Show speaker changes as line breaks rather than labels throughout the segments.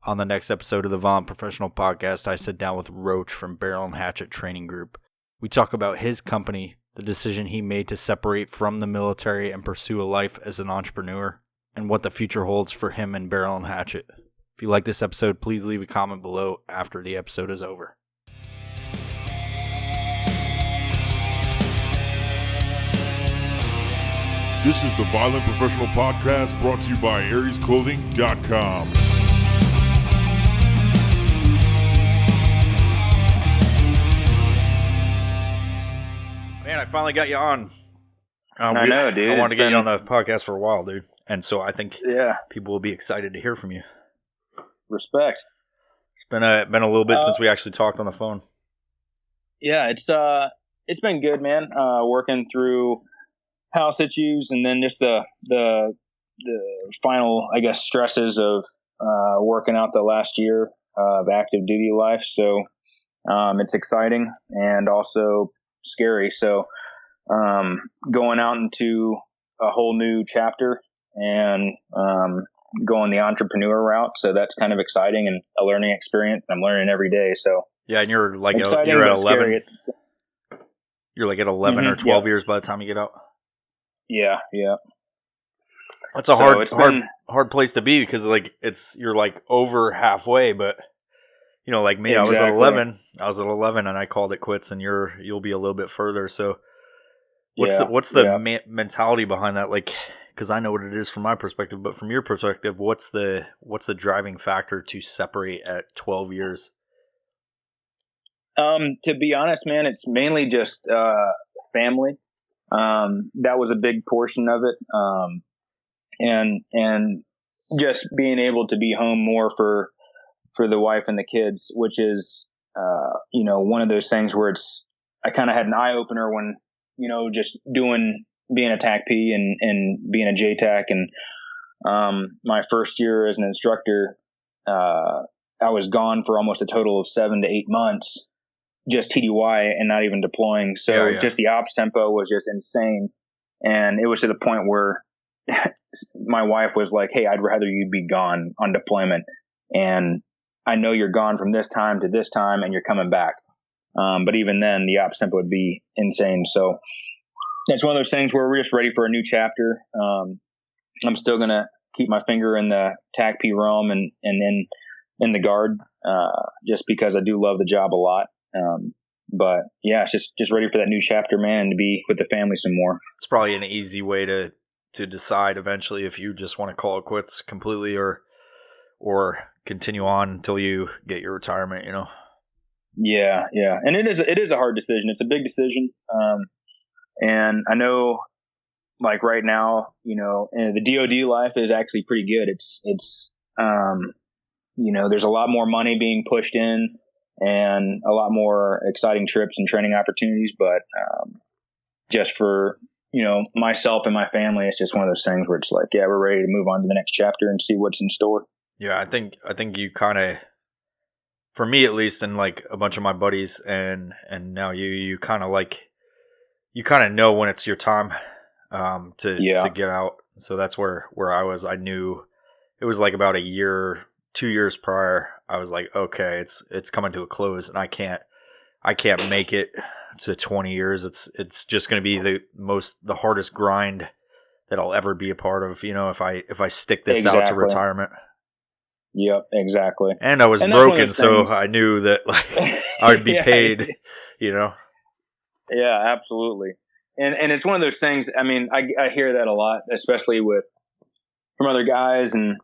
On the next episode of the Violent Professional Podcast, I sit down with Roach from Barrel and Hatchet Training Group. We talk about his company, the decision he made to separate from the military and pursue a life as an entrepreneur, and what the future holds for him and Barrel and Hatchet. If you like this episode, please leave a comment below after the episode is over.
This is the Violent Professional Podcast brought to you by AriesClothing.com.
Man, I finally got you on.
I know, dude.
I wanted to get you on the podcast for a while, dude. And so I think people will be excited to hear from you.
Respect.
It's been a little bit since we actually talked on the phone.
Yeah, it's been good, man. Working through house issues and then just the final, I guess, stresses of working out the last year of active duty life. So it's exciting and also scary. So going out into a whole new chapter and going the entrepreneur route. So that's kind of exciting and a learning experience. I'm learning every day. So
yeah, and you're like
exciting,
you're at
11.
You're like at 11 or 12 years by the time you get out.
Yeah.
That's a hard place to be because like you're like over halfway, but you know, like me,
exactly.
I was at 11 and I called it quits, and you'll be a little bit further. So what's the mentality behind that? Like, because I know what it is from my perspective, but from your perspective, what's the driving factor to separate at 12 years?
To be honest, man, it's mainly just family. That was a big portion of it. And just being able to be home more for the wife and the kids, which is, one of those things where I kind of had an eye opener when, just being a TAC P and being a JTAC. And, my first year as an instructor, I was gone for almost a total of 7 to 8 months, just TDY and not even deploying. So just the ops tempo was just insane. And it was to the point where my wife was like, "Hey, I'd rather you be gone on deployment. And I know you're gone from this time to this time and you're coming back." But even then the ops tempo would be insane. So it's one of those things where we're just ready for a new chapter. I'm still going to keep my finger in the TAC P realm and in the guard, just because I do love the job a lot. But yeah, it's just ready for that new chapter, man, and to be with the family some more.
It's probably an easy way to decide eventually if you just want to call it quits completely or continue on until you get your retirement,
Yeah. And it is a hard decision. It's a big decision. And I know like right now, the DoD life is actually pretty good. It's there's a lot more money being pushed in and a lot more exciting trips and training opportunities. But, just for, myself and my family, it's just one of those things where it's like, yeah, we're ready to move on to the next chapter and see what's in store.
Yeah, I think you kind of, for me at least, and like a bunch of my buddies, and now you kind of like, you kind of know when it's your time to get out. So that's where I was. I knew it was like about 2 years prior. I was like, okay, it's coming to a close, and I can't make it to 20 years. It's just going to be the hardest grind that I'll ever be a part of. If I stick this out to retirement.
Yep, exactly.
And I was broken, so I knew that like I would be paid,
Yeah, absolutely. And it's one of those things, I mean, I hear that a lot, especially from other guys and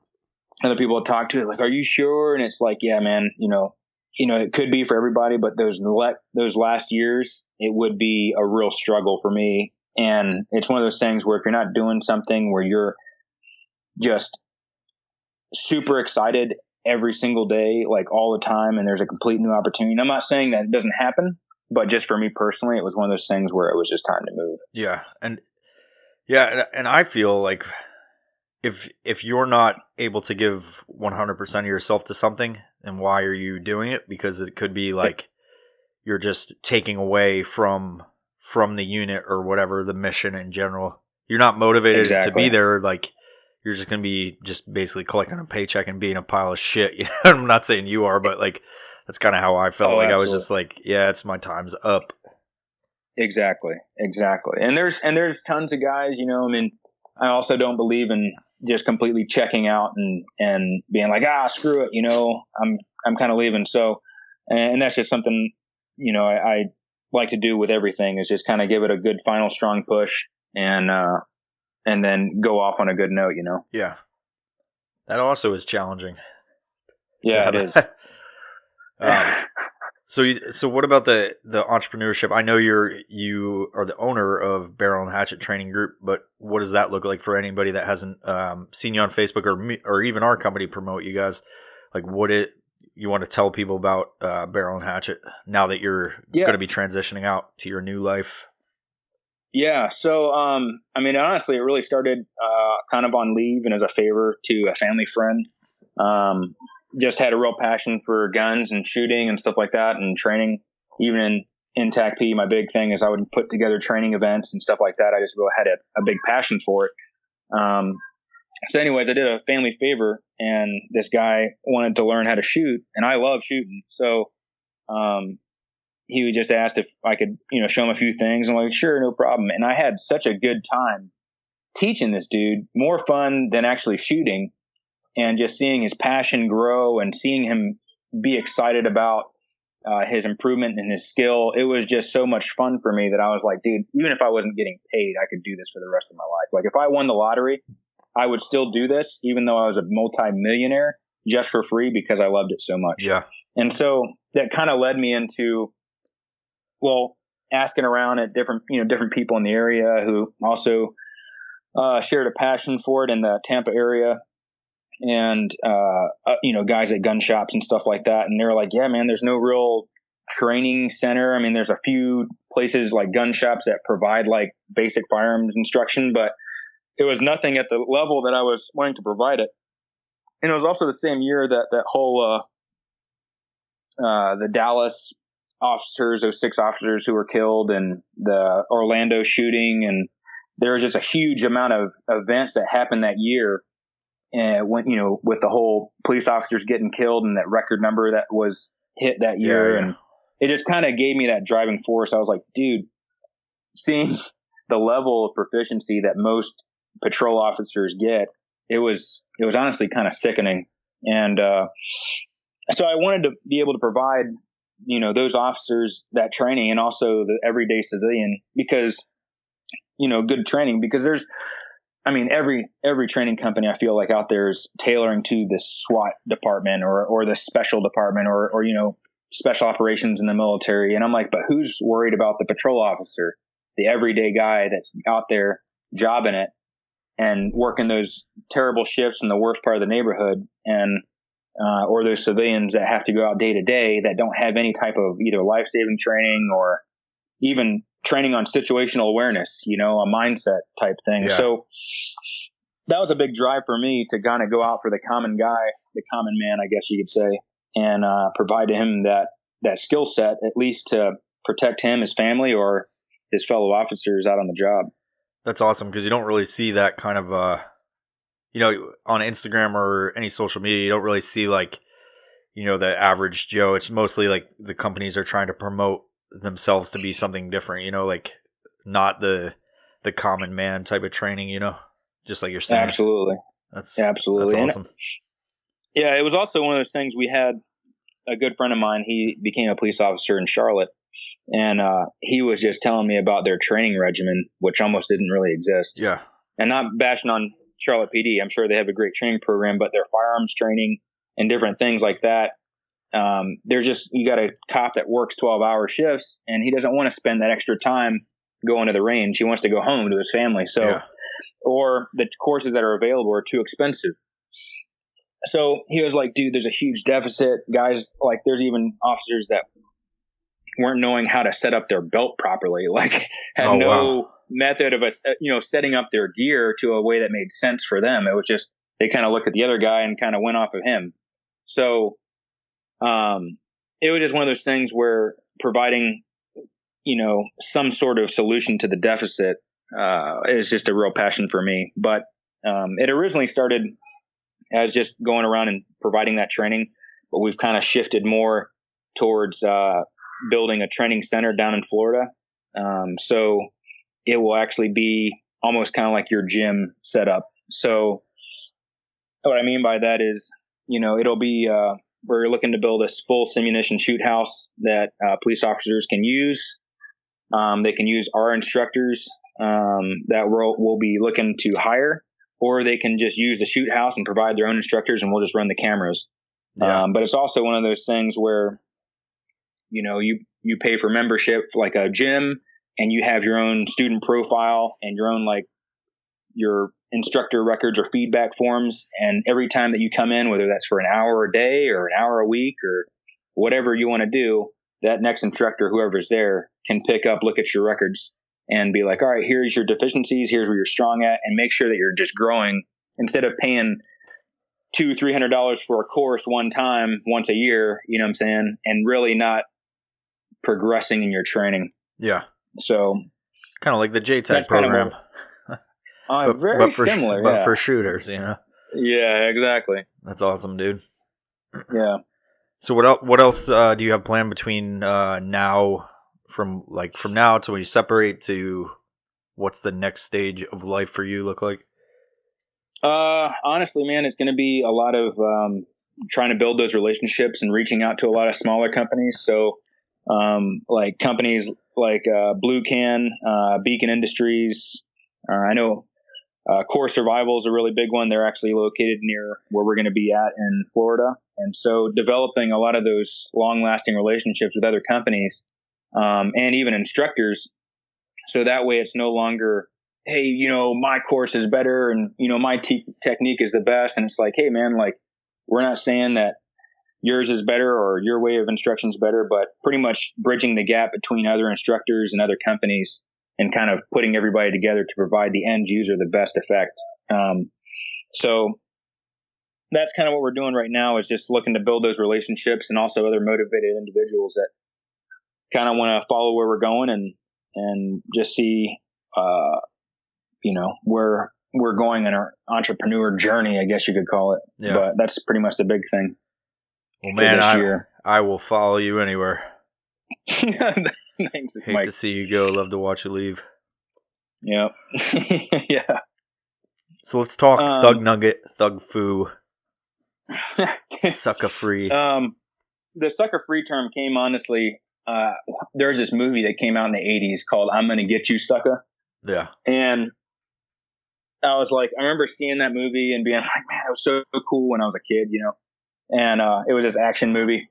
other people I talk to, like, "Are you sure?" And it's like, yeah, man, it could be for everybody, but those last years, it would be a real struggle for me. And it's one of those things where if you're not doing something where you're just super excited every single day, like all the time, and there's a complete new opportunity. And I'm not saying that it doesn't happen, but just for me personally, it was one of those things where it was just time to move.
Yeah. And I feel like if you're not able to give 100% of yourself to something, then why are you doing it? Because it could be like you're just taking away from the unit or whatever, the mission in general. You're not motivated to be there. Like you're just going to be just basically collecting a paycheck and being a pile of shit. You know? I'm not saying you are, but like, that's kind of how I felt. Like, absolutely. I was just like, yeah, it's my time's up.
Exactly. And there's tons of guys, you know, I mean, I also don't believe in just completely checking out and being like, screw it. You know, I'm kind of leaving. So, and that's just something, you know, I like to do with everything, is just kind of give it a good final strong push and then go off on a good note, you know?
Yeah. That also is challenging.
Yeah, it is.
So what about the entrepreneurship? I know you are the owner of Barrel and Hatchet Training Group, but what does that look like for anybody that hasn't seen you on Facebook or even our company promote you guys? Like, you want to tell people about Barrel and Hatchet now that you're going to be transitioning out to your new life?
Yeah. So, I mean, honestly, it really started kind of on leave and as a favor to a family friend. Just had a real passion for guns and shooting and stuff like that, and training. Even in TACP, my big thing is I would put together training events and stuff like that. I just really had a big passion for it. So anyways, I did a family favor, and this guy wanted to learn how to shoot, and I love shooting. So he just asked if I could, you know, show him a few things. I'm like, sure, no problem. And I had such a good time teaching this dude, more fun than actually shooting. And just seeing his passion grow and seeing him be excited about his improvement and his skill, it was just so much fun for me that I was like, dude, even if I wasn't getting paid, I could do this for the rest of my life. Like, if I won the lottery, I would still do this, even though I was a multi-millionaire, just for free, because I loved it so much.
Yeah.
And so that kind of led me into, well, asking around at different people in the area who also shared a passion for it in the Tampa area. And, you know, guys at gun shops and stuff like that. And they're like, yeah, man, there's no real training center. I mean, there's a few places like gun shops that provide like basic firearms instruction, but it was nothing at the level that I was wanting to provide it. And it was also the same year that whole, the Dallas officers, those 6 officers who were killed, and the Orlando shooting. And there was just a huge amount of events that happened that year. And when, you know, with the whole police officers getting killed and that record number that was hit that year. And it just kind of gave me that driving force. I was like, dude, seeing the level of proficiency that most patrol officers get, it was honestly kind of sickening. And, so I wanted to be able to provide, you know, those officers that training, and also the everyday civilian, because, you know, good training, because every training company I feel like out there is tailoring to the SWAT department or the special department or, you know, special operations in the military. And I'm like, but who's worried about the patrol officer, the everyday guy that's out there jobbing it and working those terrible shifts in the worst part of the neighborhood, and, or those civilians that have to go out day to day that don't have any type of either life-saving training or even training on situational awareness, you know, a mindset type thing. Yeah. So that was a big drive for me to kind of go out for the common guy, the common man, I guess you could say, and provide to him that skill set, at least to protect him, his family, or his fellow officers out on the job.
That's awesome, because you don't really see that kind of, you know, on Instagram or any social media, you don't really see like, you know, the average Joe. It's mostly like the companies are trying to promote themselves to be something different, you know, like not the common man type of training, you know, just like you're saying.
Absolutely.
That's
absolutely
awesome.
Yeah, it was also one of those things. We had a good friend of mine. He became a police officer in Charlotte, and he was just telling me about their training regimen, which almost didn't really exist.
Yeah.
And not bashing on Charlotte PD. I'm sure they have a great training program, but their firearms training and different things like that, they're just, you got a cop that works 12-hour shifts, and he doesn't want to spend that extra time going to the range. He wants to go home to his family. So, or the courses that are available are too expensive. So he was like, dude, there's a huge deficit. Guys, like, there's even officers that weren't knowing how to set up their belt properly, like had method of setting up their gear to a way that made sense for them. It was just, they kind of looked at the other guy and kind of went off of him. So, it was just one of those things where providing, you know, some sort of solution to the deficit, is just a real passion for me. But It originally started as just going around and providing that training, but we've kind of shifted more towards building a training center down in Florida. So it will actually be almost kind of like your gym setup. So what I mean by that is, it'll be, we're looking to build a full simunition shoot house that police officers can use. They can use our instructors that we'll be looking to hire, or they can just use the shoot house and provide their own instructors, and we'll just run the cameras. Yeah. But it's also one of those things where, you pay for membership like a gym, and you have your own student profile and your own, like, your instructor records or feedback forms. And every time that you come in, whether that's for an hour a day or an hour a week or whatever you want to do, that next instructor, whoever's there, can pick up, look at your records and be like, all right, here's your deficiencies, here's where you're strong at, and make sure that you're just growing instead of paying $200-$300 for a course once a year, you know what I'm saying? And really not progressing in your training.
Yeah.
So
kind of like the JTAG program.
Very similar,
but for shooters,
Yeah, exactly.
That's awesome, dude.
Yeah.
So what else do you have planned between now, from now to when you separate, to what's the next stage of life for you look like?
Honestly, man, it's going to be a lot of trying to build those relationships and reaching out to a lot of smaller companies. So like companies like Blue Can, Beacon Industries. I know Core Survival is a really big one. They're actually located near where we're going to be at in Florida. And so developing a lot of those long-lasting relationships with other companies and even instructors. So that way it's no longer, hey, my course is better and, my technique is the best. And it's like, hey, man, like, we're not saying that yours is better or your way of instruction is better, but pretty much bridging the gap between other instructors and other companies and kind of putting everybody together to provide the end user the best effect. So that's kind of what we're doing right now, is just looking to build those relationships and also other motivated individuals that kind of want to follow where we're going and just see, where we're going in our entrepreneur journey, I guess you could call it. Yeah. But that's pretty much the big thing.
Well, man, I will follow you anywhere.
Thanks,
Hate
Mike.
to see you go. Love to watch you leave.
Yep. Yeah.
So let's talk Thug Nugget, Thug Foo, Sucker Free.
The Sucker Free term came, honestly, there's this movie that came out in the 80s called I'm Gonna Get You, Sucker.
Yeah.
And I was like, I remember seeing that movie and being like, man, it was so cool when I was a kid, and it was this action movie.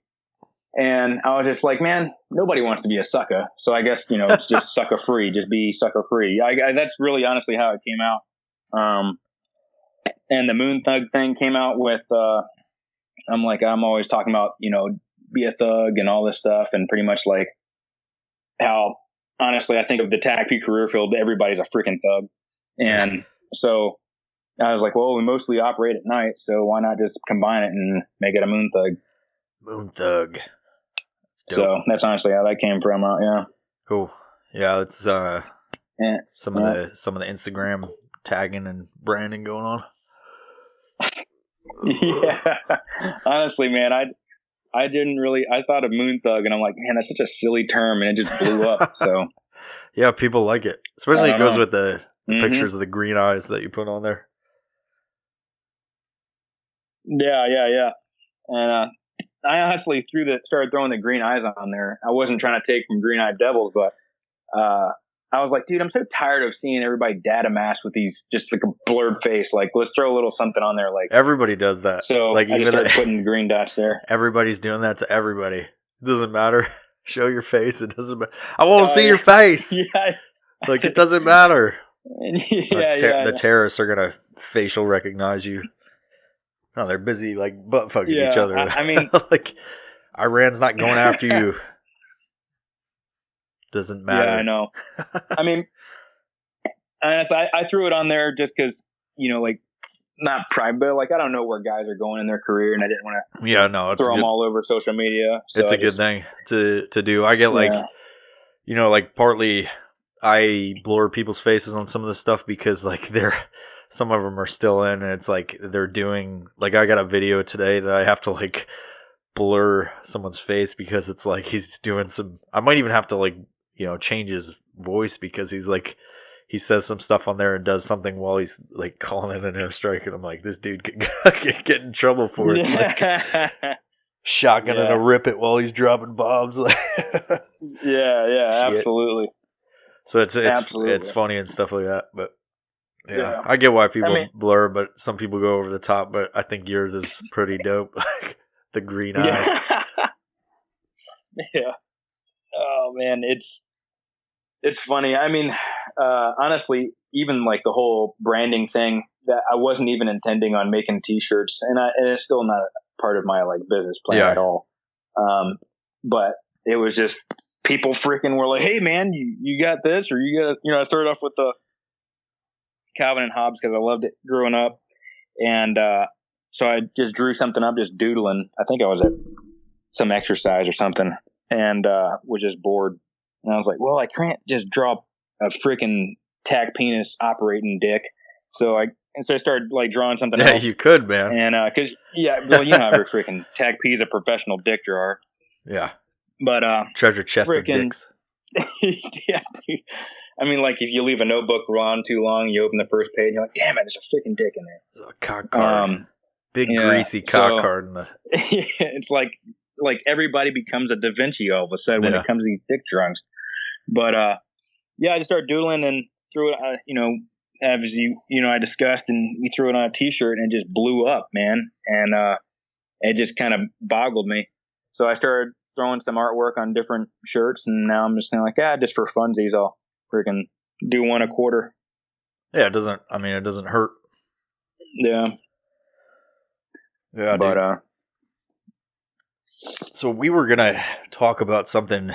And I was just like, man, nobody wants to be a sucker. So I guess, it's just sucker free, just be sucker free. That's really honestly how it came out. And the Moon Thug thing came out with, I'm always talking about, be a thug and all this stuff. And pretty much like how, honestly, I think of the TACP career field, everybody's a freaking thug. And so I was like, well, we mostly operate at night, so why not just combine it and make it a Moon Thug?
Moon Thug.
So that's honestly how that came from. Yeah.
Cool. Yeah, it's some of the Instagram tagging and branding going on.
Yeah. Honestly, man, I thought of Moon Thug and I'm like, man, that's such a silly term, and it just blew up. So
yeah, people like it, especially it goes with the pictures of the green eyes that you put on there.
Yeah. And I honestly started throwing the green eyes on there. I wasn't trying to take from Green Eyed Devils, but I was like, dude, I'm so tired of seeing everybody data mask with these just like a blurred face. Like, let's throw a little something on there. Like,
everybody does that.
So
like,
I just started putting green dots there.
Everybody's doing that to everybody. It doesn't matter. Show your face. It doesn't matter. I won't see your face.
Yeah.
Like, it doesn't matter.
The
terrorists are gonna facial recognize you. No, they're busy like butt fucking each other.
I mean,
like, Iran's not going after you. Doesn't matter.
Yeah, I know. I mean, honestly, I threw it on there just because, like, not pride, but like, I don't know where guys are going in their career, and I didn't want to throw them all over social media. So
it's a good thing to do. I get like, like partly I blur people's faces on some of this stuff because like they're some of them are still in, and it's like they're doing like I got a video today that I have to like blur someone's face because it's like he's doing some. I might even have to like change his voice because he's like he says some stuff on there and does something while he's like calling in an airstrike, and I'm like, this dude could get in trouble for it. It's like shotgunning a rip it while he's dropping bombs. Like
yeah, absolutely.
So it's funny and stuff like that, but yeah. I get why people blur, but some people go over the top. But I think yours is pretty dope, like the green eyes.
Yeah. Oh man, it's funny. I mean, honestly, even like the whole branding thing, that I wasn't even intending on making T-shirts, and it's still not part of my like business plan at all. But it was just people freaking were like, "Hey man, you got this," or "You got," I started off with the Calvin and Hobbes because I loved it growing up, and so I just drew something up, just doodling. I think I was at some exercise or something, and was just bored. And I was like, well, I can't just draw a freaking tack penis operating dick. So I started like drawing something else.
Yeah, you could, man.
And because well, how every freaking tack P is a professional dick drawer.
Yeah.
But
treasure chest of dicks.
Yeah, dude. I mean, like if you leave a notebook on too long, you open the first page, and you're like, damn it, there's a freaking dick in there.
A cock card. Big greasy cock card in the.
It's like everybody becomes a Da Vinci all of a sudden when it comes to these dick drawings. But I just started doodling and threw it. As I discussed, and we threw it on a T-shirt and it just blew up, man. And it just kind of boggled me. So I started throwing some artwork on different shirts, and now I'm just kind of like, just for funsies, I'll freaking do one a quarter.
Yeah, it doesn't hurt.
Yeah.
Yeah, but so we were gonna talk about something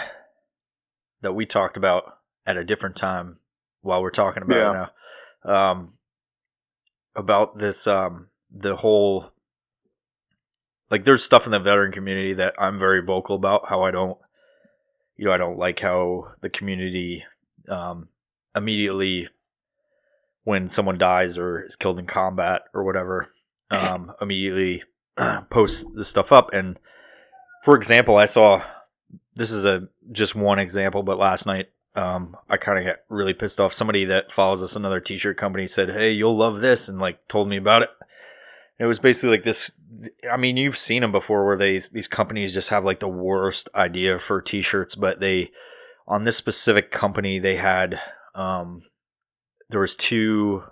that we talked about at a different time while we're talking about it now. About this, the whole, like there's stuff in the veteran community that I'm very vocal about, how I don't like how the community, immediately when someone dies or is killed in combat or whatever, immediately post this stuff up. And for example, I saw, this is just one example, but last night I kind of got really pissed off. Somebody that follows us, another t-shirt company, said, hey, you'll love this, and like told me about it. It was basically like this, I mean, you've seen them before where these companies just have like the worst idea for t-shirts, but on this specific company, they had, there was two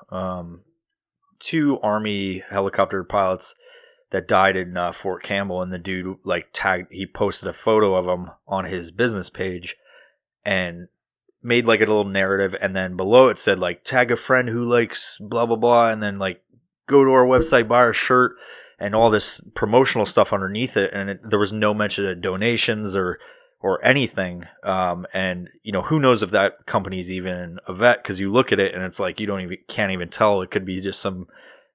Army helicopter pilots that died in Fort Campbell, and the dude he posted a photo of them on his business page and made like a little narrative, and then below it said like, tag a friend who likes blah blah blah, and then like go to our website, buy our shirt, and all this promotional stuff underneath it, and there was no mention of donations or anything, and who knows if that company's even a vet, because you look at it and it's like can't even tell. It could be just some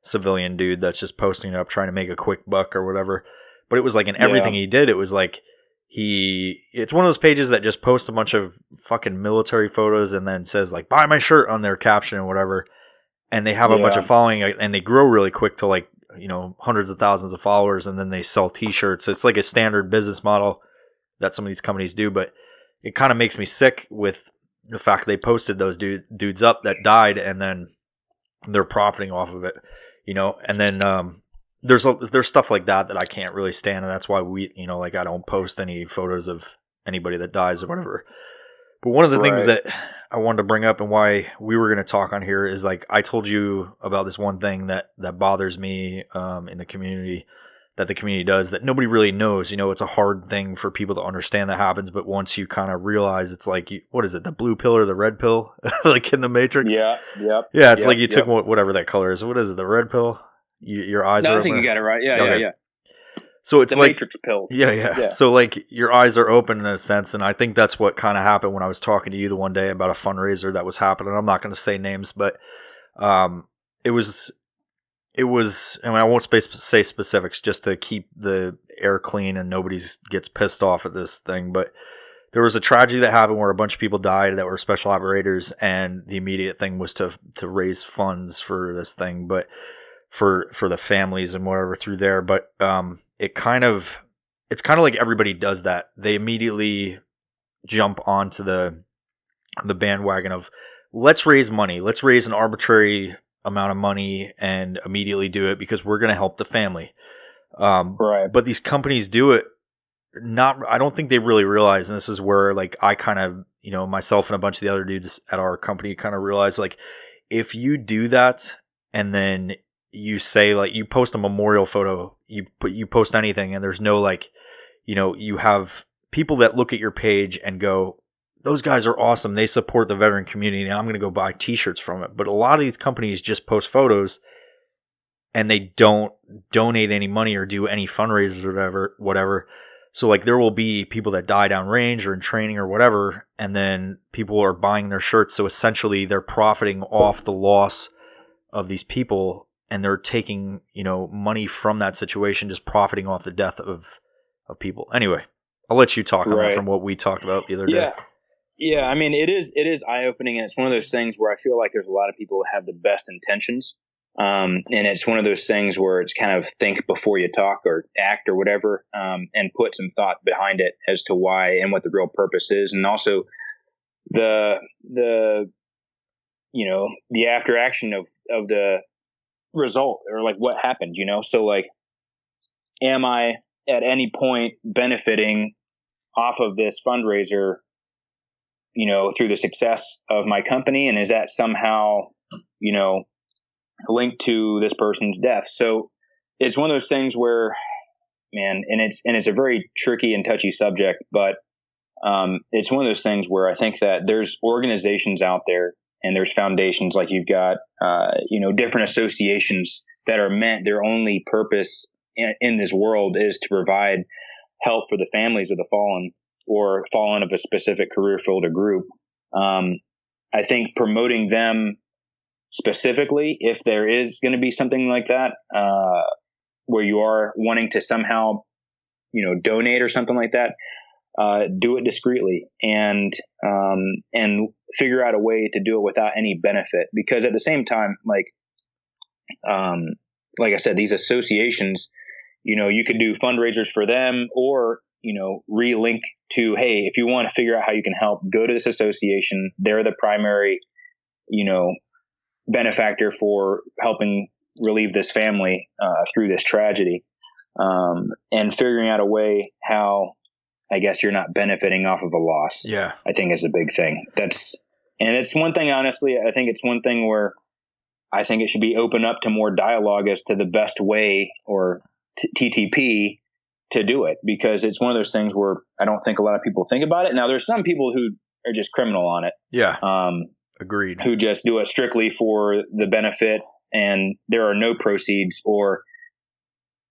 civilian dude that's just posting it up trying to make a quick buck or whatever. But it was like in everything he did, it was like it's one of those pages that just posts a bunch of fucking military photos and then says like, buy my shirt on their caption or whatever. And they have a bunch of following, and they grow really quick to like, hundreds of thousands of followers, and then they sell t-shirts. It's like a standard business model that some of these companies do, but it kind of makes me sick with the fact they posted those dudes up that died, and then they're profiting off of it, and then there's stuff like that I can't really stand, and that's why I don't post any photos of anybody that dies or whatever. But one of the things that I wanted to bring up and why we were going to talk on here is like, I told you about this one thing that bothers me in the community, that the community does, that nobody really knows. It's a hard thing for people to understand that happens, but once you kind of realize, it's like, what is it, the blue pill or the red pill? Like in the Matrix?
Yeah.
It's like you took whatever that color is. What is it, the red pill? Your eyes are open?
I think you got it right. Yeah.
So it's
the
like
Matrix pill.
Yeah. So like your eyes are open in a sense, and I think that's what kind of happened when I was talking to you the one day about a fundraiser that was happening. I'm not going to say names, but it was, I mean, I won't say specifics just to keep the air clean and nobody gets pissed off at this thing, but there was a tragedy that happened where a bunch of people died that were special operators, and the immediate thing was to raise funds for this thing, but for the families and whatever through there. But it's kind of like everybody does that. They immediately jump onto the bandwagon of, let's raise money, let's raise an arbitrary amount of money and immediately do it because we're going to help the family.
Right.
But these companies do it I don't think they really realize, and this is where like I kind of, myself and a bunch of the other dudes at our company kind of realize, like, if you do that and then you say, like, you post a memorial photo, you post anything, and there's no, like, you have people that look at your page and go, those guys are awesome, they support the veteran community, and I'm going to go buy t-shirts from it. But a lot of these companies just post photos and they don't donate any money or do any fundraisers or whatever. So, like, there will be people that die downrange or in training or whatever, and then people are buying their shirts. So essentially they're profiting off the loss of these people, and they're taking, money from that situation, just profiting off the death of people. Anyway, I'll let you talk on that from what we talked about the other day.
Yeah. I mean, it is eye-opening, and it's one of those things where I feel like there's a lot of people that have the best intentions. And it's one of those things where it's kind of think before you talk or act or whatever, and put some thought behind it as to why and what the real purpose is. And also the after action of the result, or like what happened, So like, am I at any point benefiting off of this fundraiser, through the success of my company? And is that somehow, linked to this person's death? So it's one of those things where, man, and it's a very tricky and touchy subject, but it's one of those things where I think that there's organizations out there and there's foundations, like you've got, different associations that are meant, their only purpose in this world is to provide help for the families of the fallen or fallen of a specific career field or group. I think promoting them specifically, if there is going to be something like that, where you are wanting to somehow, donate or something like that, do it discreetly and figure out a way to do it without any benefit. Because at the same time, like I said, these associations, you could do fundraisers for them, or, relink to, hey, if you want to figure out how you can help, go to this association. They're the primary, benefactor for helping relieve this family through this tragedy, and figuring out a way how, I guess, you're not benefiting off of a loss.
Yeah,
I think is a big thing. And it's one thing, honestly, I think it's one thing where I think it should be open up to more dialogue as to the best way, or TTP, to do it, because it's one of those things where I don't think a lot of people think about it. Now, there's some people who are just criminal on it.
Yeah. Agreed.
Who just do it strictly for the benefit, and there are no proceeds or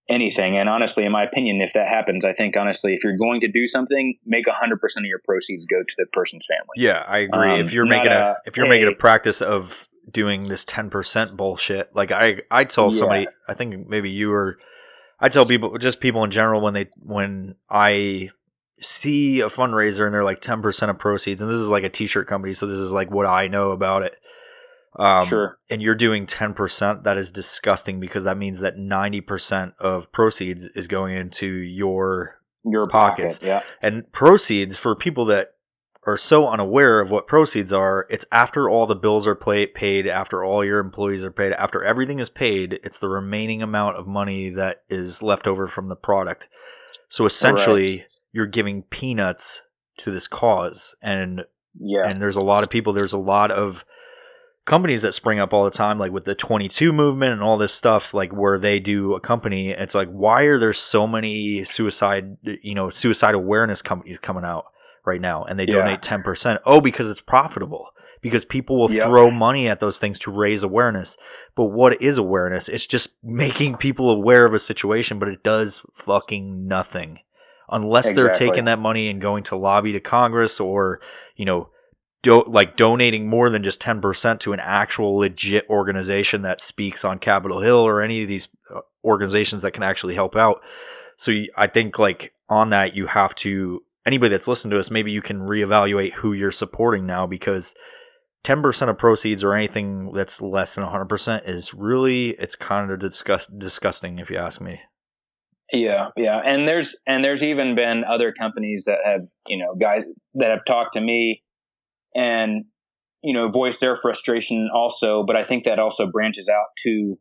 anything. And honestly, in my opinion, if that happens, I think honestly, if you're going to do something, make 100% of your proceeds go to the person's family.
Yeah, I agree. If you're making a practice of doing this 10% bullshit, like I tell somebody, I think maybe you or I tell people, just people in general, when I see a fundraiser and they're like 10% of proceeds, and this is like a t-shirt company, so this is like what I know about it.
Sure.
And you're doing 10%, that is disgusting, because that means that 90% of proceeds is going into your pockets.
Yeah.
And proceeds, for people that are so unaware of what proceeds are, it's after all the bills are paid, after all your employees are paid, after everything is paid, it's the remaining amount of money that is left over from the product. So essentially, you're giving peanuts to this cause. And there's a lot of people, there's a lot of companies that spring up all the time, like with the 22 movement and all this stuff, like where they do a company. It's like, why are there so many suicide awareness companies coming out right now, and they donate 10%? Oh, because it's profitable, because people will throw money at those things to raise awareness. But what is awareness? It's just making people aware of a situation, but it does fucking nothing unless they're taking that money and going to lobby to Congress, or, donating more than just 10% to an actual legit organization that speaks on Capitol Hill, or any of these organizations that can actually help out. So I think, like, on that, you have to anybody that's listened to us, maybe you can reevaluate who you're supporting now, because 10% of proceeds or anything that's less than 100% is really, it's kind of disgusting if you ask me.
Yeah. And there's even been other companies that have, guys that have talked to me and, voiced their frustration also. But I think that also branches out to,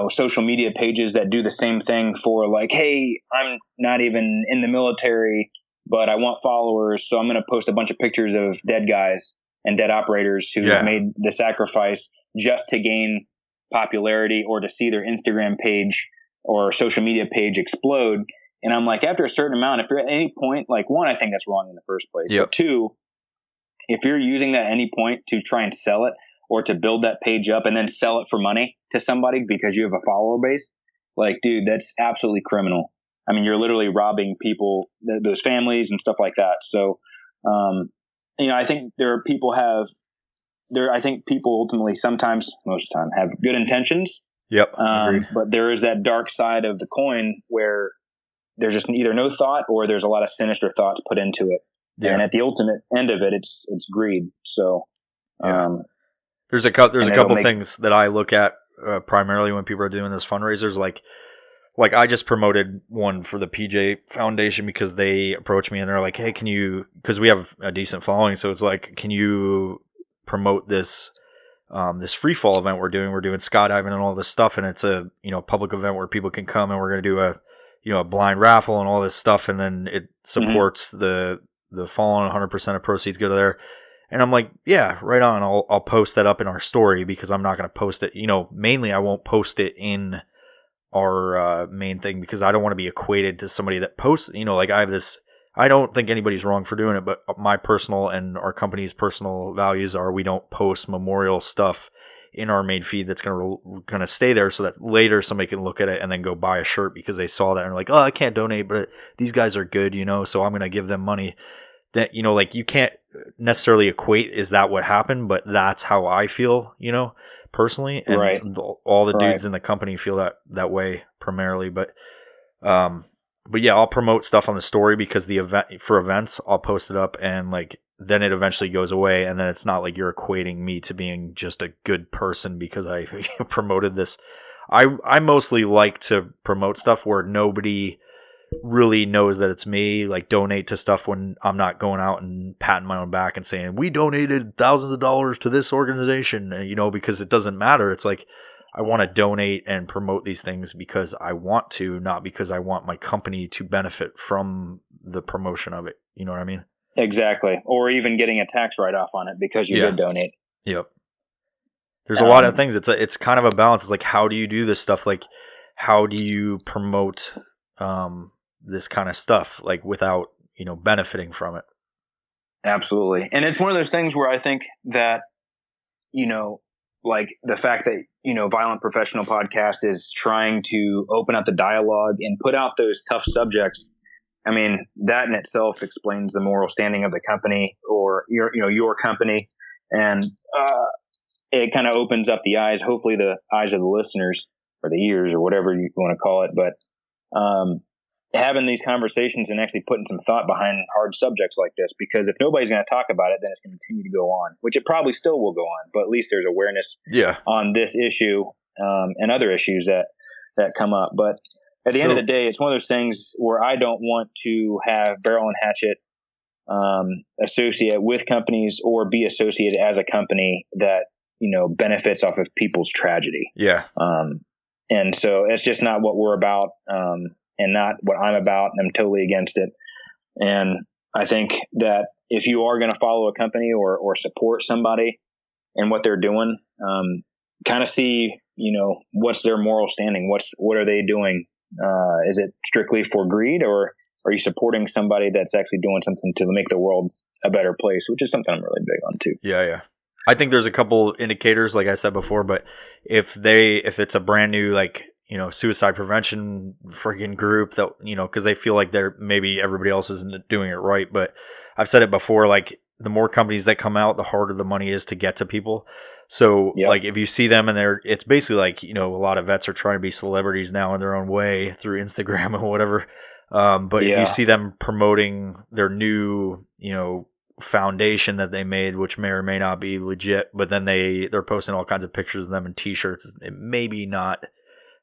social media pages that do the same thing for like, hey, I'm not even in the military, but I want followers. So I'm going to post a bunch of pictures of dead guys and dead operators who made the sacrifice just to gain popularity or to see their Instagram page or social media page explode. And I'm like, after a certain amount, if you're at any point, like, one, I think that's wrong in the first place.
Yep.
But two, if you're using that at any point to try and sell it or to build that page up and then sell it for money to somebody because you have a follower base, like, dude, that's absolutely criminal. I mean, you're literally robbing people, those families and stuff like that. So, I think I think people ultimately sometimes, most of the time, have good intentions.
Yep. Agreed.
But there is that dark side of the coin where there's just either no thought or there's a lot of sinister thoughts put into it. Yeah. And at the ultimate end of it, it's greed. So,
there's a couple things that I look at primarily when people are doing this fundraisers. Like I just promoted one for the PJ Foundation because they approached me and they're like, hey, because we have a decent following. So it's like, can you promote this free fall event we're doing skydiving and all this stuff, and it's a public event where people can come, and we're going to do a blind raffle and all this stuff, and then it supports the fallen. 100% of proceeds go to there. And I'm like, yeah, right on. I'll post that up in our story, because I'm not going to post it. Mainly I won't post it in our main thing, because I don't want to be equated to somebody that posts. Like, I have this. I don't think anybody's wrong for doing it, but my personal and our company's personal values are we don't post memorial stuff in our main feed that's going to stay there, so that later somebody can look at it and then go buy a shirt because they saw that and are like, oh, I can't donate, but these guys are good, so I'm going to give them money. That, like, you can't necessarily equate, is that what happened? But that's how I feel, personally. And
right.
All the dudes in the company feel that way primarily. But yeah, I'll promote stuff on the story, because the events, I'll post it up, and like, then it eventually goes away. And then it's not like you're equating me to being just a good person because I promoted this. I mostly like to promote stuff where nobody really knows that it's me, like donate to stuff when I'm not going out and patting my own back and saying we donated thousands of dollars to this organization, because it doesn't matter. It's like, I want to donate and promote these things because I want to, not because I want my company to benefit from the promotion of it. You know what I mean?
Exactly. Or even getting a tax write-off on it because you did donate.
Yep. There's a lot of things. It's kind of a balance. It's like, how do you do this stuff? Like, how do you promote this kind of stuff, like, without benefiting from it?
Absolutely. And it's one of those things where I think that like the fact that Violent Professional Podcast is trying to open up the dialogue and put out those tough subjects. I mean, that in itself explains the moral standing of the company, or your company, and it kind of opens up the eyes, hopefully the eyes of the listeners, or the ears, or whatever you want to call it. But having these conversations and actually putting some thought behind hard subjects like this, because if nobody's going to talk about it, then it's going to continue to go on, which it probably still will go on, but at least there's awareness on this issue and other issues that come up. But at the end of the day, it's one of those things where I don't want to have Barrel and Hatchet associate with companies or be associated as a company that, benefits off of people's tragedy.
Yeah.
And so it's just not what we're about. And not what I'm about, and I'm totally against it. And I think that if you are going to follow a company or support somebody and what they're doing, kind of see, what's their moral standing? What are they doing? Is it strictly for greed, or are you supporting somebody that's actually doing something to make the world a better place, which is something I'm really big on too.
Yeah. I think there's a couple indicators, like I said before, but if it's a brand new, like, suicide prevention freaking group that, because they feel like maybe everybody else isn't doing it right. But I've said it before, like, the more companies that come out, the harder the money is to get to people. So
Yep.
like if you see them and it's basically like, a lot of vets are trying to be celebrities now in their own way through Instagram and whatever. But if you see them promoting their new, foundation that they made, which may or may not be legit, but then they're posting all kinds of pictures of them in t-shirts, it may be not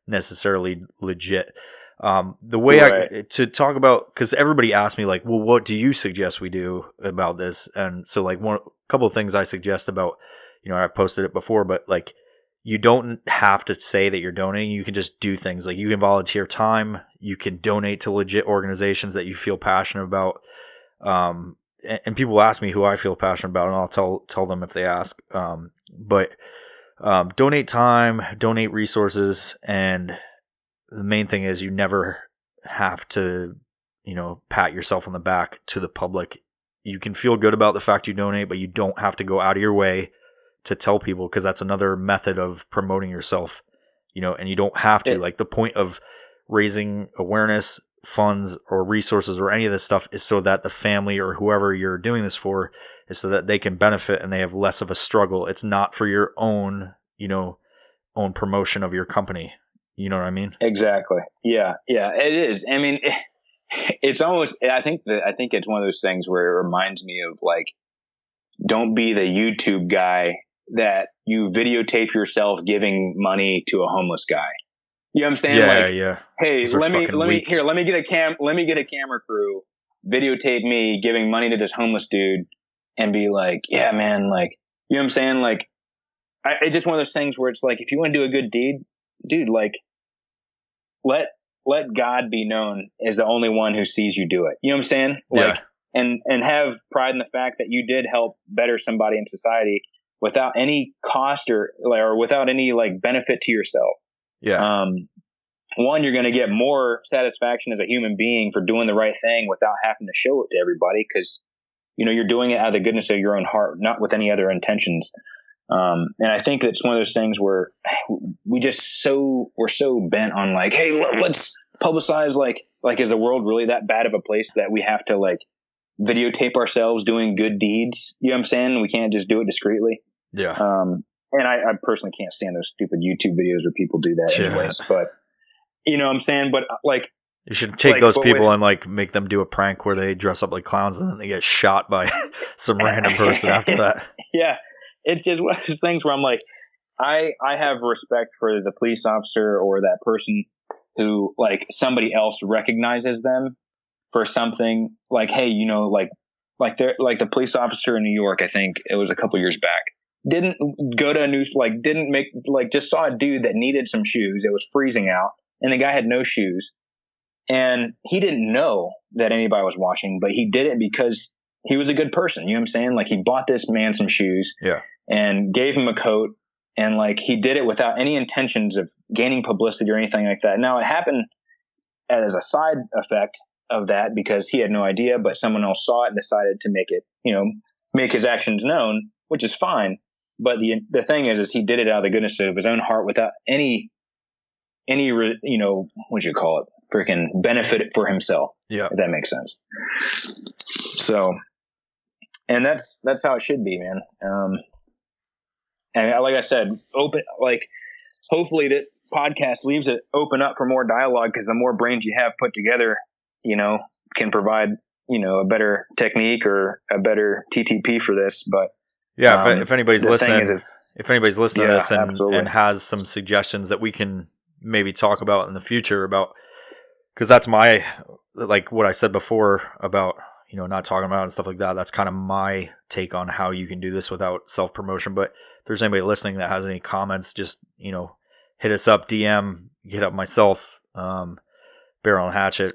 necessarily legit. The way to talk about, because everybody asked me like, well, what do you suggest we do about this? And so like a couple of things I suggest about, I've posted it before, but like you don't have to say that you're donating. You can just do things like you can volunteer time, you can donate to legit organizations that you feel passionate about. And people ask me who I feel passionate about, and I'll tell them if they ask. But donate time, donate resources, and the main thing is you never have to, pat yourself on the back to the public. You can feel good about the fact you donate, but you don't have to go out of your way to tell people, because that's another method of promoting yourself, and you don't have to. Like the point of raising awareness, funds, or resources, or any of this stuff is so that the family or whoever you're doing this for is so that they can benefit and they have less of a struggle. It's not for your own, own promotion of your company. You know what I mean?
Exactly. Yeah. Yeah, it is. I mean, it's almost, I think it's one of those things where it reminds me of like, don't be the YouTube guy that you videotape yourself giving money to a homeless guy. You know what I'm saying?
Yeah.
Hey, let me get a camera crew, videotape me giving money to this homeless dude, and be like, yeah, man, like, you know what I'm saying? Like, it's just one of those things where it's like, if you want to do a good deed, dude, like, let God be known as the only one who sees you do it. You know what I'm saying? Like, and have pride in the fact that you did help better somebody in society without any cost or without any like benefit to yourself.
Yeah.
One, you're going to get more satisfaction as a human being for doing the right thing without having to show it to everybody, because, you're doing it out of the goodness of your own heart, not with any other intentions. And I think it's one of those things where we're so bent on like, hey, let's publicize, like, is the world really that bad of a place that we have to like videotape ourselves doing good deeds? You know what I'm saying? We can't just do it discreetly.
Yeah.
And I personally can't stand those stupid YouTube videos where people do that anyways, but you know what I'm saying? But like,
you should take those people and like make them do a prank where they dress up like clowns and then they get shot by some random person after that.
Yeah. It's just one of those things where I'm like, I have respect for the police officer or that person who like somebody else recognizes them for something like, hey, like the police officer in New York, I think it was a couple years back, didn't go to a news, like didn't make, like just saw a dude that needed some shoes. It was freezing out and the guy had no shoes and he didn't know that anybody was watching, but he did it because he was a good person. You know what I'm saying? Like he bought this man some shoes and gave him a coat, and like he did it without any intentions of gaining publicity or anything like that. Now it happened as a side effect of that because he had no idea, but someone else saw it and decided to make it, make his actions known, which is fine. But the thing is he did it out of the goodness of his own heart without any, what you call it, freaking benefit for himself.
Yeah.
If that makes sense. So, and that's how it should be, man. And like I said, hopefully this podcast leaves it open up for more dialogue, because the more brains you have put together, can provide, a better technique or a better TTP for this. But
yeah, if anybody's listening, to this and has some suggestions that we can maybe talk about in the future about, because that's my, like what I said before about, not talking about it and stuff like that. That's kind of my take on how you can do this without self-promotion. But if there's anybody listening that has any comments, just, hit us up, DM, hit up myself, Barrel and Hatchet,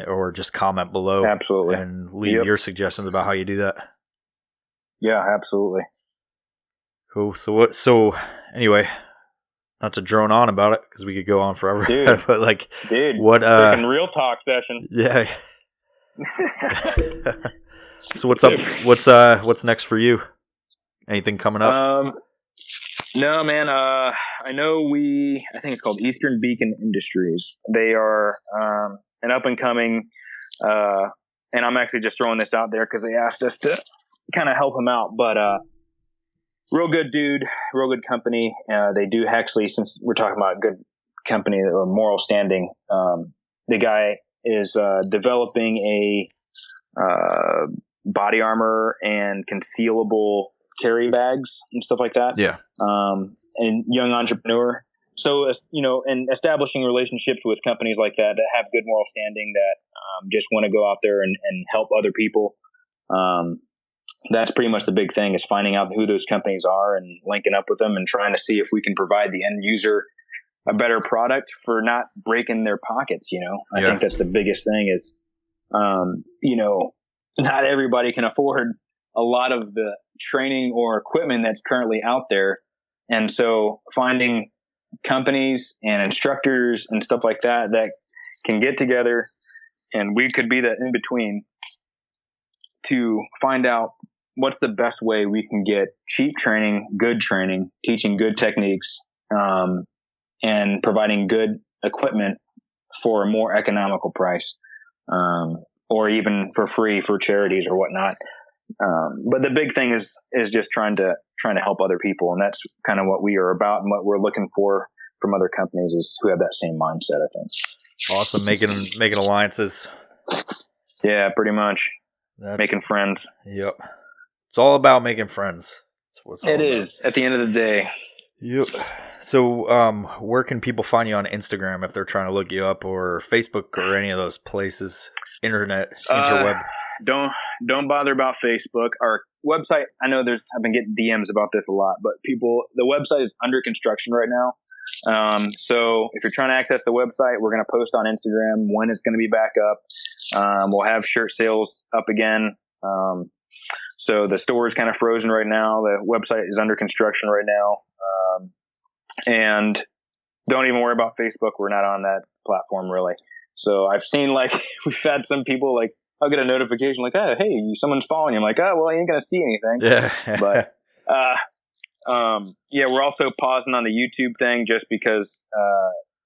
or just comment below.
Absolutely.
And leave your suggestions about how you do that.
Yeah, absolutely.
Cool. So anyway, not to drone on about it, because we could go on forever.
Dude,
but like,
what freaking real talk session.
Yeah. So what's up? What's next for you? Anything coming up?
No, man. I know I think it's called Eastern Beacon Industries. They are an up and coming and I'm actually just throwing this out there because they asked us to kind of help him out. But real good dude, real good company. They do actually, since we're talking about good company or moral standing, the guy is developing a body armor and concealable carry bags and stuff like that.
Yeah.
And young entrepreneur. So, and establishing relationships with companies like that have good moral standing, that just want to go out there and help other people. That's pretty much the big thing, is finding out who those companies are and linking up with them and trying to see if we can provide the end user a better product for not breaking their pockets. I think that's the biggest thing is, not everybody can afford a lot of the training or equipment that's currently out there. And so finding companies and instructors and stuff like that can get together, and we could be the in between to find out what's the best way we can get cheap training, good training, teaching good techniques, and providing good equipment for a more economical price, or even for free for charities or whatnot. But the big thing is just trying to help other people. And that's kind of what we are about, and what we're looking for from other companies is who have that same mindset, I think.
Awesome. Making alliances.
Yeah, pretty much. Making friends.
Yep. It's all about making friends.
It is at the end of the day.
Yep. So, where can people find you on Instagram if they're trying to look you up, or Facebook, or any of those places? Interweb.
Don't bother about Facebook. Our website, I know I've been getting DMs about this a lot, but the website is under construction right now. So if you're trying to access the website, we're going to post on Instagram when it's going to be back up. We'll have shirt sales up again. So the store is kind of frozen right now. The website is under construction right now. And don't even worry about Facebook. We're not on that platform really. So I've seen we've had some people I'll get a notification oh, hey, someone's following you. I'm like, oh, well, I ain't going to see anything.
Yeah.
But, we're also pausing on the YouTube thing just because,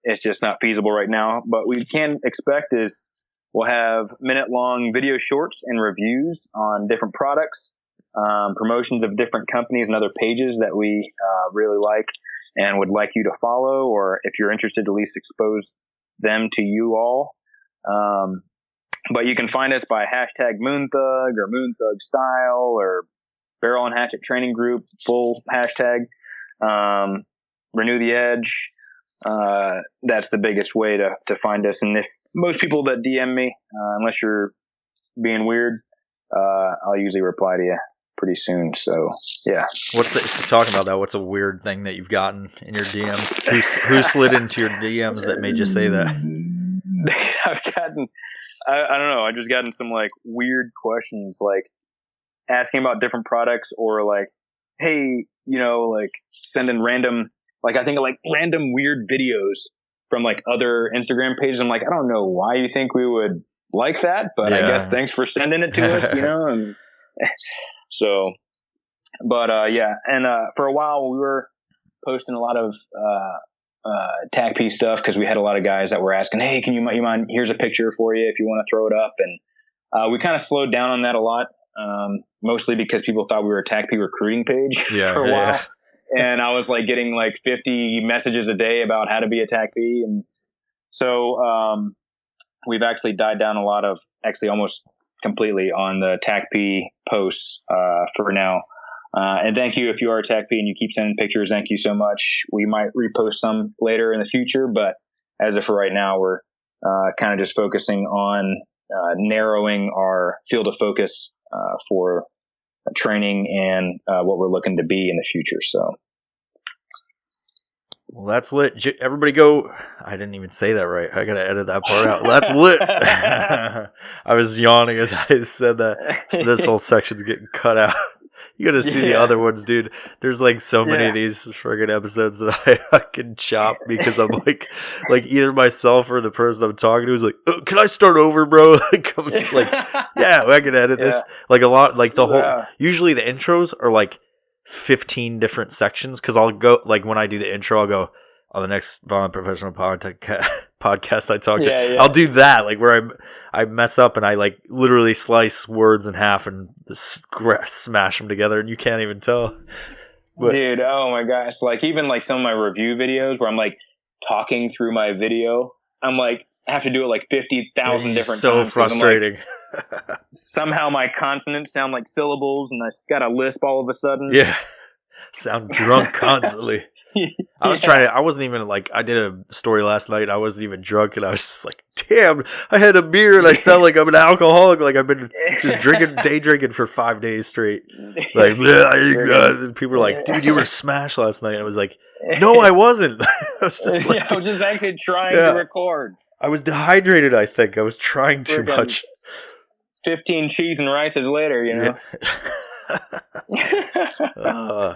it's just not feasible right now. But we can expect is we'll have minute-long video shorts and reviews on different products, promotions of different companies and other pages that we really like and would like you to follow, or if you're interested, at least expose them to you all. But you can find us by #MoonThug or MoonThug Style or Barrel and Hatchet Training Group, full hashtag. Renew the Edge. That's the biggest way to find us. And if most people that DM me, unless you're being weird, I'll usually reply to you pretty soon. So yeah.
Talking about that? What's a weird thing that you've gotten in your DMs? Who slid into your DMs that made you say that?
I don't know. I've just gotten some weird questions, asking about different products, or hey, sending random, I think random weird videos from other Instagram pages. I'm like, I don't know why you think we would like that, but I guess thanks for sending it to us, and so, but yeah. And for a while we were posting a lot of TACP stuff because we had a lot of guys that were asking, hey, can you mind, here's a picture for you if you want to throw it up. And we kind of slowed down on that a lot, mostly because people thought we were a TACP recruiting page for a while. And I was getting 50 messages a day about how to be a TACP. And so we've actually died down a lot of, almost completely on the TACP posts for now. And thank you if you are a TACP and you keep sending pictures. Thank you so much. We might repost some later in the future, but as of for right now, we're kind of just focusing on narrowing our field of focus for training and what we're looking to be in the future. So,
well, that's lit. Everybody go. I didn't even say that right. I got to edit that part out. That's lit. I was yawning as I said that. So this whole section's getting cut out. You got to see the other ones, dude. There's so many of these friggin' episodes that I fucking chop because I'm either myself or the person I'm talking to is oh, can I start over, bro? I'm just yeah, I can edit this. A lot, the whole, usually the intros are 15 different sections because I'll go, when I do the intro, I'll go, on the next Violent Professional podcast I talked to.
Yeah.
I'll do that, like where I mess up and I like literally slice words in half and smash them together, and you can't even tell. But,
dude, oh my gosh! Like even like some of my review videos where I'm like talking through my video, I'm like I have to do it like 50,000 different
so
times.
So frustrating.
Like, somehow my consonants sound like syllables, and I got a lisp all of a sudden.
Yeah, sound drunk constantly. I was trying to. I wasn't even like. I did a story last night. And I wasn't even drunk, and I was just like, "Damn! I had a beer, and I sound like I'm an alcoholic. Like I've been just day drinking for 5 days straight. Like, and people were like, "Dude, you were smashed last night." And I was like, "No, I wasn't. I was just like,
I was just actually trying to record.
I was dehydrated. I think I was trying too much.
15 cheese and rices later, you know."
Yeah.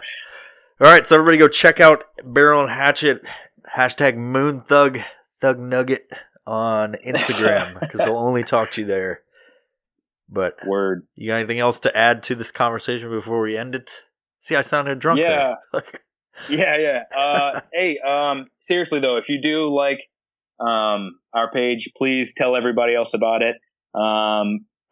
All right, so everybody go check out Barrel and Hatchet, #MoonThug, Thug Nugget on Instagram, because they'll only talk to you there. But
word,
you got anything else to add to this conversation before we end it? See, I sounded drunk there.
Yeah. Hey, seriously though, if you do like our page, please tell everybody else about it.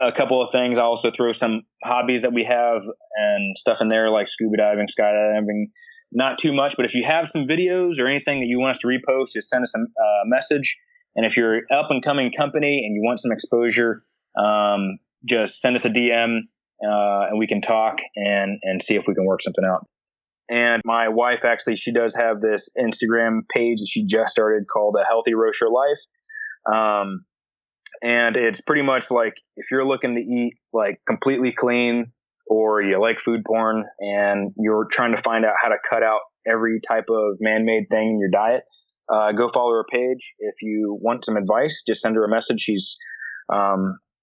A couple of things. I'll also throw some hobbies that we have and stuff in there, like scuba diving, skydiving. Not too much, but if you have some videos or anything that you want us to repost, just send us a message. And if you're up and coming company and you want some exposure, just send us a DM and we can talk and see if we can work something out. And my wife, actually, she does have this Instagram page that she just started called A Healthy Roach Life. And it's pretty much like if you're looking to eat like completely clean, or you like food porn and you're trying to find out how to cut out every type of man-made thing in your diet, go follow her page. If you want some advice, just send her a message. She's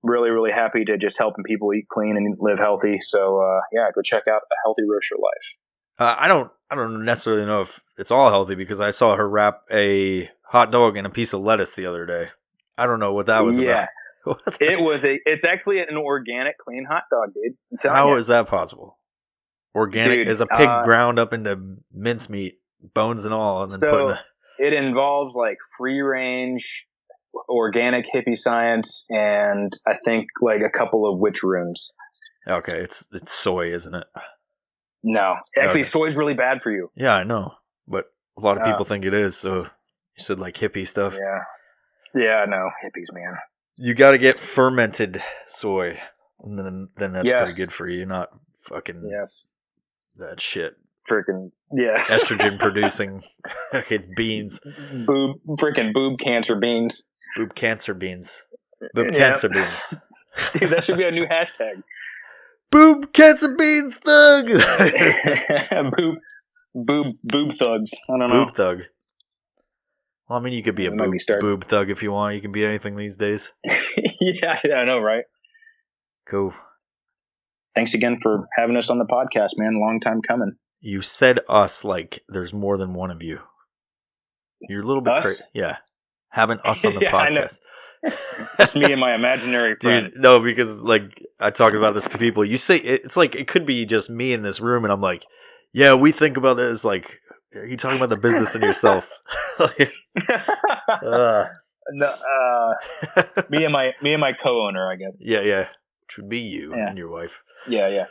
really, really happy to just helping people eat clean and live healthy. So go check out A Healthy Roach Life.
I don't necessarily know if it's all healthy, because I saw her wrap a hot dog in a piece of lettuce the other day. I don't know what that was about.
It's actually an organic, clean hot dog, dude.
How is that possible? Organic is a pig ground up into mincemeat, bones and all, and then
it involves like free range, organic hippie science, and I think like a couple of witch runes.
Okay, it's soy, isn't it?
No, actually, soy's really bad for you.
Yeah, I know, but a lot of people think it is. So you said like hippie stuff.
Yeah, no, hippies, man.
You got to get fermented soy, and then that's pretty good for you. Not fucking that shit.
Freaking
estrogen producing beans.
Boob cancer beans.
Boob cancer beans. Boob cancer beans.
Dude, that should be a new hashtag.
Boob cancer beans thug.
Boob thugs. I don't know.
Boob thug. Well, I mean, you could be a boob thug if you want. You can be anything these days.
Yeah, I know, right?
Cool.
Thanks again for having us on the podcast, man. Long time coming.
You said us like there's more than one of you. You're a little bit crazy. Yeah. Having us on the podcast.
That's me and my imaginary friend.
Dude, no, because like I talk about this to people. You say it's like it could be just me in this room, and I'm like, yeah, we think about this like. Are you talking about the business and yourself?
Me and my co-owner, I guess.
Yeah, which would be you and your wife.
Yeah.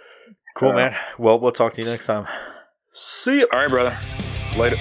Cool, man. Well, we'll talk to you next time. See ya.
All right, brother. Later.